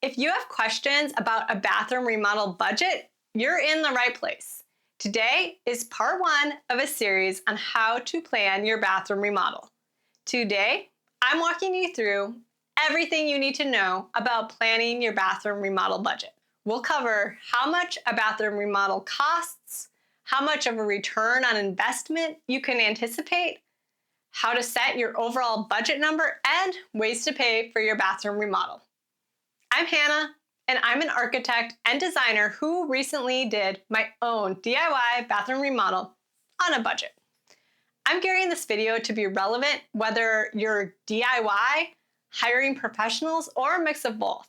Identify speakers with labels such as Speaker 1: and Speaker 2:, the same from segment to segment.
Speaker 1: If you have questions about a bathroom remodel budget, you're in the right place. Today is part one of a series on how to plan your bathroom remodel. Today, I'm walking you through everything you need to know about planning your bathroom remodel budget. We'll cover how much a bathroom remodel costs, how much of a return on investment you can anticipate, how to set your overall budget number, and ways to pay for your bathroom remodel. I'm Hannah, and I'm an architect and designer who recently did my own DIY bathroom remodel on a budget. I'm gearing this video to be relevant whether you're DIY, hiring professionals, or a mix of both.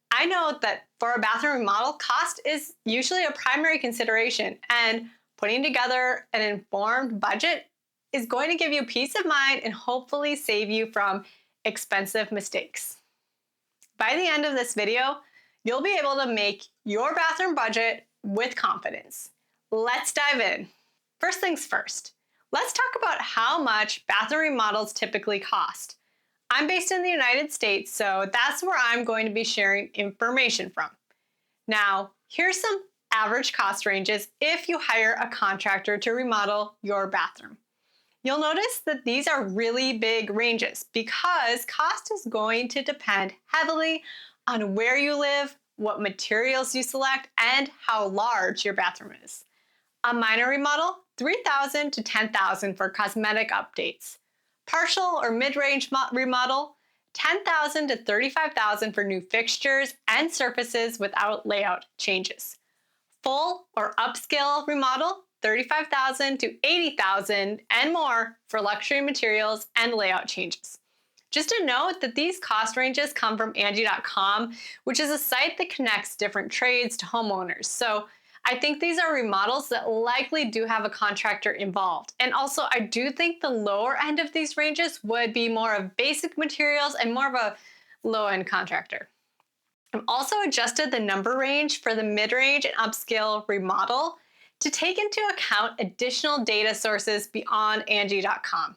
Speaker 1: I know that for a bathroom remodel, cost is usually a primary consideration, and putting together an informed budget is going to give you peace of mind and hopefully save you from expensive mistakes. By the end of this video, you'll be able to make your bathroom budget with confidence. Let's dive in. First things first, let's talk about how much bathroom remodels typically cost. I'm based in the United States, so that's where I'm going to be sharing information from. Now, here's some average cost ranges if you hire a contractor to remodel your bathroom. You'll notice that these are really big ranges because cost is going to depend heavily on where you live, what materials you select, and how large your bathroom is. A minor remodel, $3,000 to $10,000 for cosmetic updates. Partial or mid-range remodel, $10,000 to $35,000 for new fixtures and surfaces without layout changes. Full or upscale remodel, $35,000 to $80,000 and more for luxury materials and layout changes. Just a note that these cost ranges come from Angie.com, which is a site that connects different trades to homeowners. So I think these are remodels that likely do have a contractor involved. And also, I do think the lower end of these ranges would be more of basic materials and more of a low-end contractor. I've also adjusted the number range for the mid-range and upscale remodel to take into account additional data sources beyond Angie.com.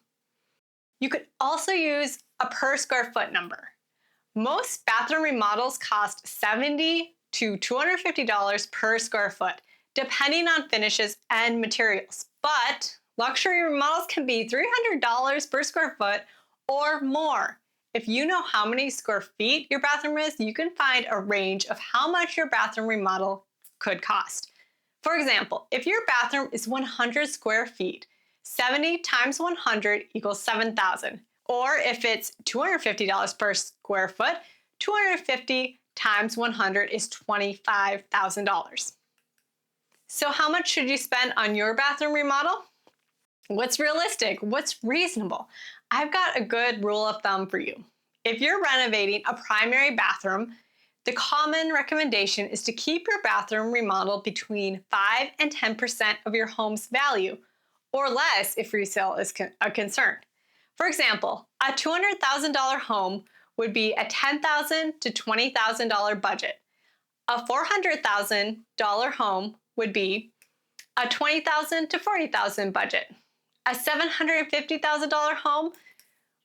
Speaker 1: You could also use a per square foot number. Most bathroom remodels cost $70 to $250 per square foot, depending on finishes and materials. But luxury remodels can be $300 per square foot or more. If you know how many square feet your bathroom is, you can find a range of how much your bathroom remodel could cost. For example, if your bathroom is 100 square feet, 70 times 100 equals $7,000. Or if it's $250 per square foot, 250 times 100 is $25,000. So how much should you spend on your bathroom remodel? What's realistic? What's reasonable? I've got a good rule of thumb for you. If you're renovating a primary bathroom, the common recommendation is to keep your bathroom remodel between 5 and 10% of your home's value, or less if resale is a concern. For example, a $200,000 home would be a $10,000 to $20,000 budget. A $400,000 home would be a $20,000 to $40,000 budget. A $750,000 home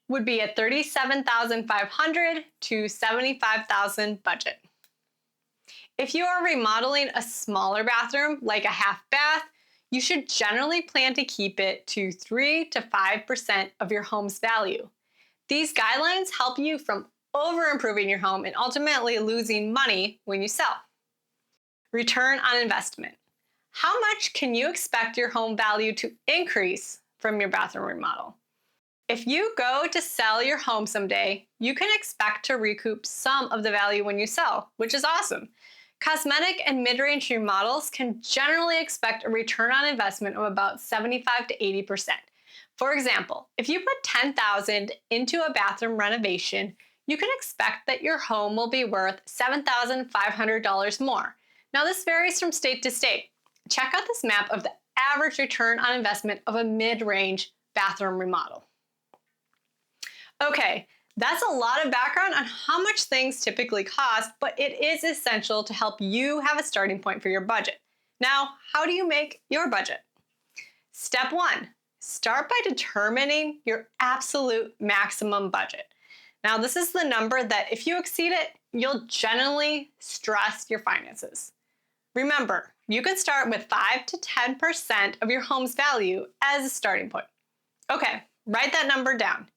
Speaker 1: would be a $37,500 to $75,000 budget. If you are remodeling a smaller bathroom, like a half bath, you should generally plan to keep it to 3 to 5% of your home's value. These guidelines help you from over-improving your home and ultimately losing money when you sell. Return on investment. How much can you expect your home value to increase from your bathroom remodel? If you go to sell your home someday, you can expect to recoup some of the value when you sell, which is awesome. Cosmetic and mid-range remodels can generally expect a return on investment of about 75 to 80%. For example, if you put $10,000 into a bathroom renovation, you can expect that your home will be worth $7,500 more. Now, this varies from state to state. Check out this map of the average return on investment of a mid-range bathroom remodel. Okay, that's a lot of background on how much things typically cost, but it is essential to help you have a starting point for your budget. Now, how do you make your budget? Step one, start by determining your absolute maximum budget. Now, this is the number that if you exceed it, you'll generally stress your finances. Remember, you can start with 5 to 10% of your home's value as a starting point. Okay, write that number down.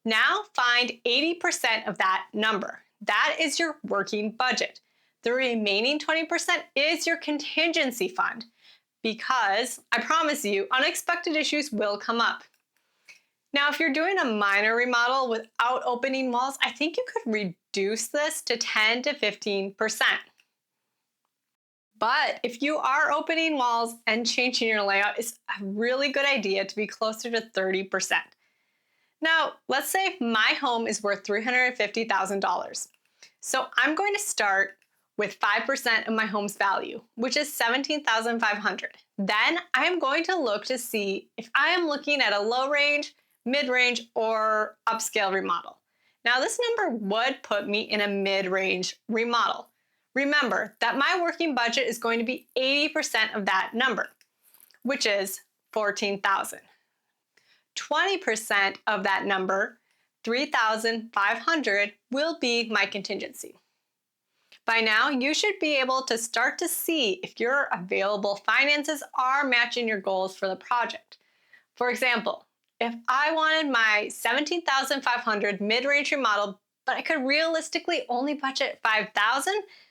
Speaker 1: Now find 80% of that number. That is your working budget. The remaining 20% is your contingency fund, because I promise you, unexpected issues will come up. Now, if you're doing a minor remodel without opening walls, I think you could reduce this to 10 to 15%. But if you are opening walls and changing your layout, it's a really good idea to be closer to 30%. Now, let's say my home is worth $350,000. So I'm going to start with 5% of my home's value, which is $17,500. Then I'm going to look to see if I am looking at a low range, mid-range, or upscale remodel. Now, this number would put me in a mid-range remodel. Remember that my working budget is going to be 80% of that number, which is $14,000. 20% of that number, $3,500, will be my contingency. By now, you should be able to start to see if your available finances are matching your goals for the project. For example, if I wanted my $17,500 mid-range remodel, but I could realistically only budget $5,000,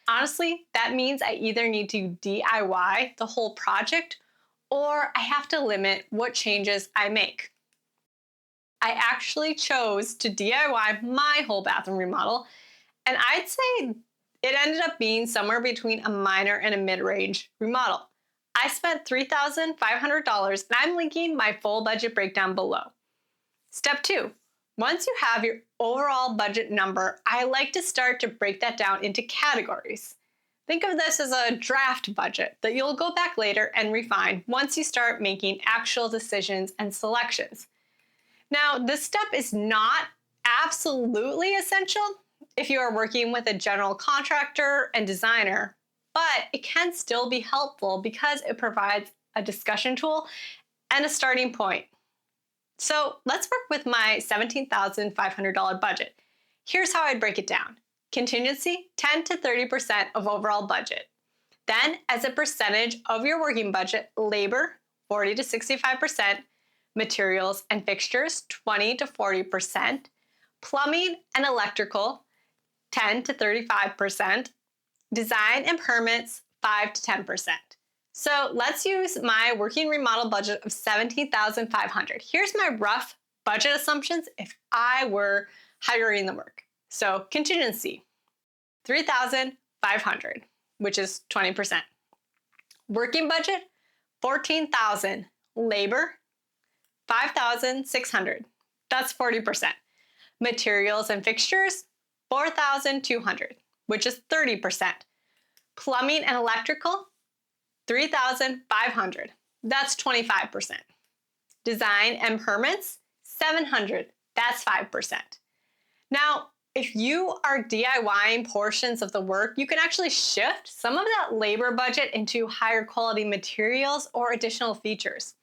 Speaker 1: honestly, that means I either need to DIY the whole project or I have to limit what changes I make. I actually chose to DIY my whole bathroom remodel, and I'd say it ended up being somewhere between a minor and a mid-range remodel. I spent $3,500, and I'm linking my full budget breakdown below. Step 2. Once you have your overall budget number, I like to start to break that down into categories. Think of this as a draft budget that you'll go back later and refine once you start making actual decisions and selections. Now, this step is not absolutely essential if you are working with a general contractor and designer, but it can still be helpful because it provides a discussion tool and a starting point. So let's work with my $17,500 budget. Here's how I'd break it down. Contingency, 10 to 30% of overall budget. Then, as a percentage of your working budget, labor, 40 to 65%, materials and fixtures, 20 to 40%, plumbing and electrical, 10 to 35%, design and permits, 5 to 10%. So let's use my working remodel budget of $17,500. Here's my rough budget assumptions if I were hiring the work. So contingency, $3,500, which is 20%. Working budget, $14,000. Labor, $5,600. That's 40%. Materials and fixtures, $4,200, which is 30%. Plumbing and electrical, $3,500. That's 25%. Design and permits, $700. That's 5%. Now, if you are DIYing portions of the work, you can actually shift some of that labor budget into higher quality materials or additional features.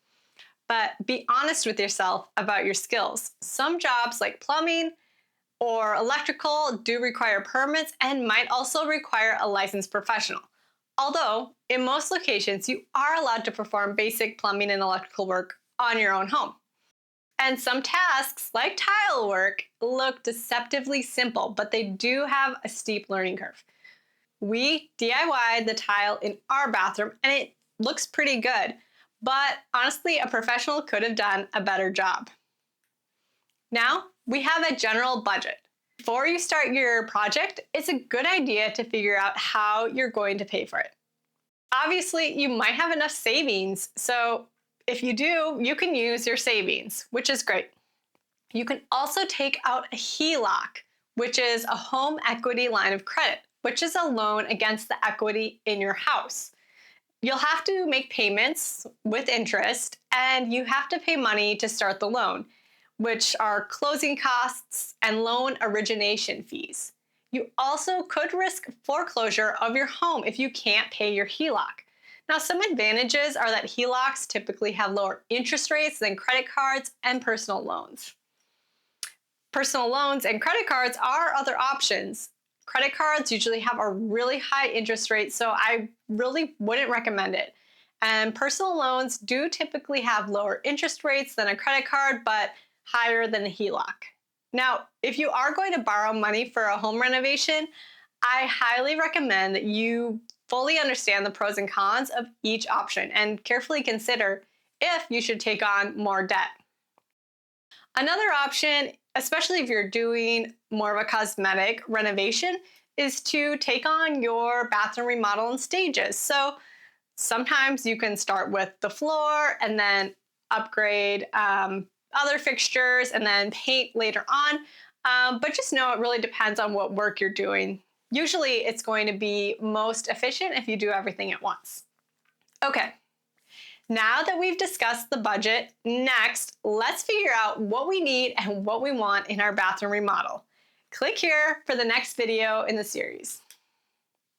Speaker 1: But be honest with yourself about your skills. Some jobs like plumbing or electrical do require permits and might also require a licensed professional. Although, in most locations, you are allowed to perform basic plumbing and electrical work on your own home. And some tasks, like tile work, look deceptively simple, but they do have a steep learning curve. We DIY'd the tile in our bathroom, and it looks pretty good. But honestly, a professional could have done a better job. Now, we have a general budget. Before you start your project, it's a good idea to figure out how you're going to pay for it. Obviously, you might have enough savings, so if you do, you can use your savings, which is great. You can also take out a HELOC, which is a home equity line of credit, which is a loan against the equity in your house. You'll have to make payments with interest, and you have to pay money to start the loan, which are closing costs and loan origination fees. You also could risk foreclosure of your home if you can't pay your HELOC. Now, some advantages are that HELOCs typically have lower interest rates than credit cards and personal loans. Personal loans and credit cards are other options. Credit cards usually have a really high interest rate, so I really wouldn't recommend it. And personal loans do typically have lower interest rates than a credit card, but higher than a HELOC. Now, if you are going to borrow money for a home renovation, I highly recommend that you fully understand the pros and cons of each option and carefully consider if you should take on more debt. Another option, especially if you're doing more of a cosmetic renovation, is to take on your bathroom remodel in stages. So sometimes you can start with the floor and then upgrade other fixtures and then paint later on. But just know it really depends on what work you're doing. Usually it's going to be most efficient if you do everything at once. Okay, now that we've discussed the budget, next, let's figure out what we need and what we want in our bathroom remodel. Click here for the next video in the series.